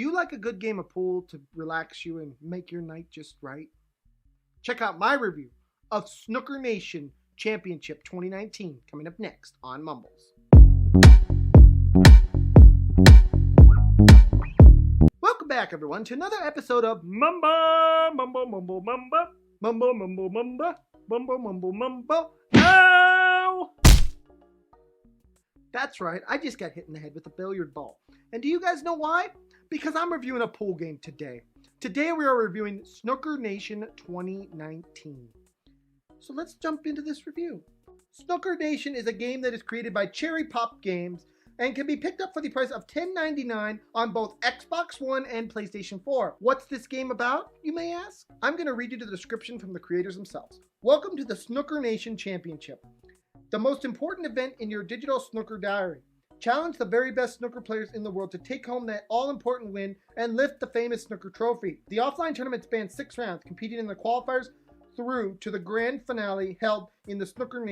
Do you like a good game of pool to relax you and make your night just right? Check out my review of Snooker Nation Championship 2019 coming up next on Mumbles. Welcome back, everyone, to another episode of Mumble, Mumble, Mumble, Mumble, Mumble, Mumble, Mumble, Mumble, Mumble, Mumble. Oh! That's right, I just got hit in the head with a billiard ball. And do you guys know why? Because I'm reviewing a pool game today. Today we are reviewing Snooker Nation 2019. So let's jump into this review. Snooker Nation is a game that is created by Cherry Pop Games and can be picked up for the price of $10.99 on both Xbox One and PlayStation 4. What's this game about, you may ask? I'm going to read you the description from the creators themselves. Welcome to the Snooker Nation Championship, the most important event in your digital snooker diary. Challenge the very best snooker players in the world to take home that all-important win and lift the famous snooker trophy. The offline tournament spans 6 rounds, competing in the qualifiers through to the grand finale held in the Snooker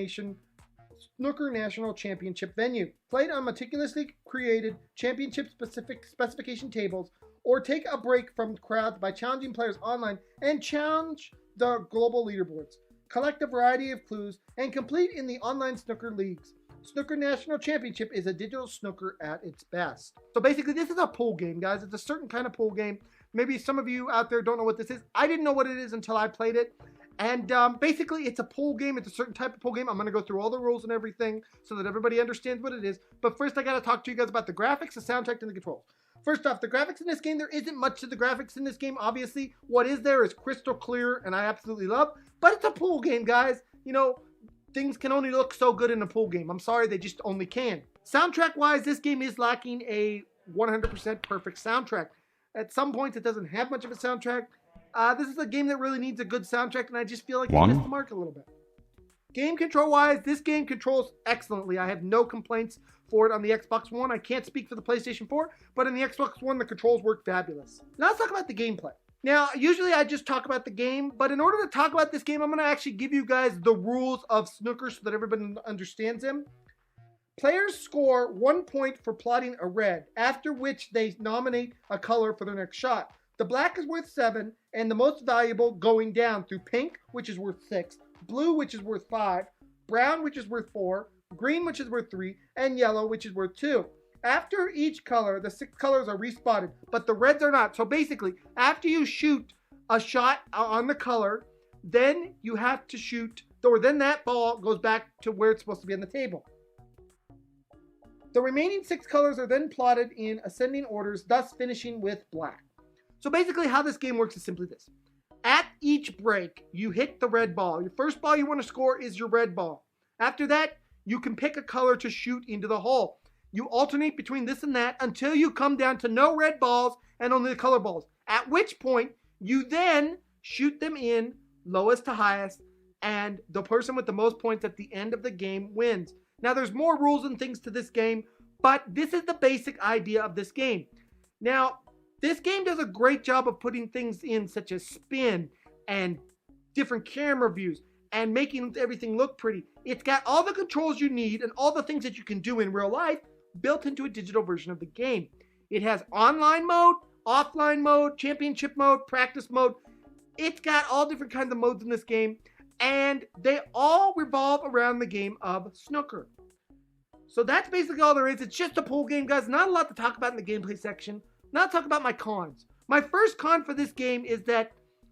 National Championship venue. Played on meticulously created championship-specific specification tables, or take a break from crowds by challenging players online and challenge the global leaderboards. Collect a variety of clues and complete in the online snooker leagues. Snooker National Championship is a digital snooker at its best. So basically, this is a pool game, guys. It's a certain kind of pool game. Maybe some of you out there don't know what this is. I didn't know what it is until I played it. And basically, it's a pool game. It's a certain type of pool game. I'm going to go through all the rules and everything so that everybody understands what it is. But first, I got to talk to you guys about the graphics, the soundtrack, and the controls. First off, the graphics in this game, there isn't much to the graphics in this game, obviously. What is there is crystal clear, and I absolutely love. But it's a pool game, guys. You know, things can only look so good in a pool game. I'm sorry, they just only can. Soundtrack-wise, this game is lacking a 100% perfect soundtrack. At some points, it doesn't have much of a soundtrack. This is a game that really needs a good soundtrack, and I just feel like they missed the mark a little bit. Game control-wise, this game controls excellently. I have no complaints for it on the Xbox One. I can't speak for the PlayStation 4, but on the Xbox One, the controls work fabulous. Now let's talk about the gameplay. Now, usually I just talk about the game, but in order to talk about this game, I'm going to actually give you guys the rules of snooker so that everybody understands them. Players score 1 point for plotting a red, after which they nominate a color for their next shot. The black is worth 7, and the most valuable going down through pink, which is worth 6, blue, which is worth 5, brown, which is worth 4, green, which is worth 3, and yellow, which is worth 2. After each color, the 6 colors are respotted, but the reds are not. So basically, after you shoot a shot on the color, then you have to shoot, or then that ball goes back to where it's supposed to be on the table. The remaining 6 colors are then plotted in ascending orders, thus finishing with black. So basically how this game works is simply this. At each break, you hit the red ball. Your first ball you want to score is your red ball. After that, you can pick a color to shoot into the hole. You alternate between this and that until you come down to no red balls and only the color balls. At which point, you then shoot them in lowest to highest, and the person with the most points at the end of the game wins. Now, there's more rules and things to this game, but this is the basic idea of this game. Now, this game does a great job of putting things in such as spin and different camera views and making everything look pretty. It's got all the controls you need and all the things that you can do in real life built into a digital version of the game. It has online mode, offline mode, championship mode, practice mode. It's got all different kinds of modes in this game, and they all revolve around the game of snooker. So that's basically all there is. It's just a pool game, guys. Not a lot to talk about in the gameplay section. Now talk about my cons. My first con for this game is that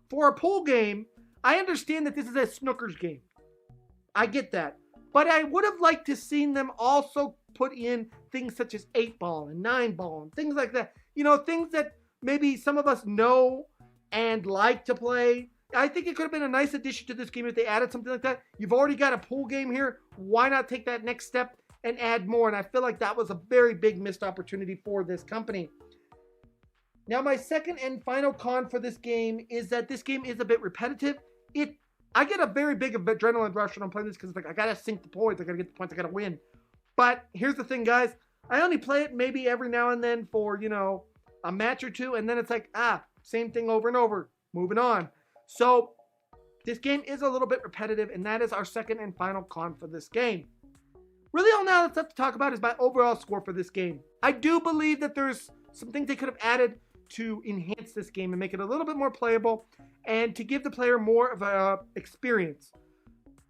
for a pool game, I understand that this is a snookers game. I get that. But I would have liked to seen them also put in things such as 8-ball and 9-ball and things like that. You know, things that maybe some of us know and like to play. I think it could have been a nice addition to this game if they added something like that. You've already got a pool game here. Why not take that next step and add more? And I feel like that was a very big missed opportunity for this company. Now, my second and final con for this game is that this game is a bit repetitive. I get a very big adrenaline rush when I'm playing this because it's like, I gotta sink the points, I gotta get the points, I gotta win. But here's the thing, guys. I only play it maybe every now and then for, you know, a match or two, and then it's like, same thing over and over, moving on. So this game is a little bit repetitive, and that is our second and final con for this game. Really all now that's left to talk about is my overall score for this game. I do believe that there's some things they could have added to enhance this game and make it a little bit more playable and to give the player more of a experience.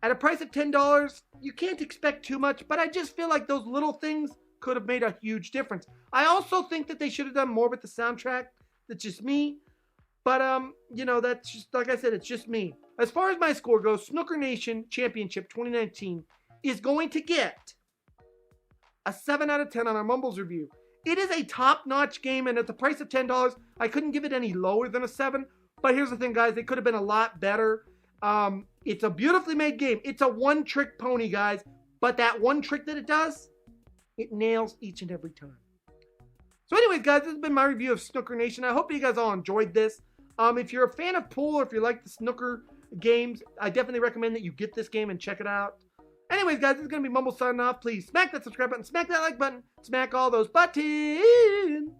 At a price of $10, you can't expect too much, but I just feel like those little things could have made a huge difference. I also think that they should have done more with the soundtrack. That's just me. But, you know, that's just, like I said, it's just me. As far as my score goes, Snooker Nation Championship 2019 is going to get a 7 out of 10 on our Mumbles review. It is a top-notch game, and at the price of $10, I couldn't give it any lower than a 7. But here's the thing, guys. It could have been a lot better. It's a beautifully made game. It's a one-trick pony, guys. But that one trick that it does, it nails each and every time. So anyways, guys, this has been my review of Snooker Nation. I hope you guys all enjoyed this. If you're a fan of pool or if you like the snooker games, I definitely recommend that you get this game and check it out. Anyways, guys, this is going to be Mumble signing off. Please smack that subscribe button, smack that like button, smack all those buttons. And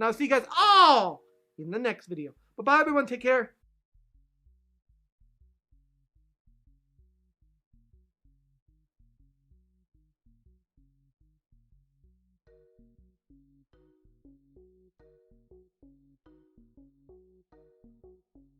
I'll see you guys all in the next video. Bye-bye, everyone. Take care.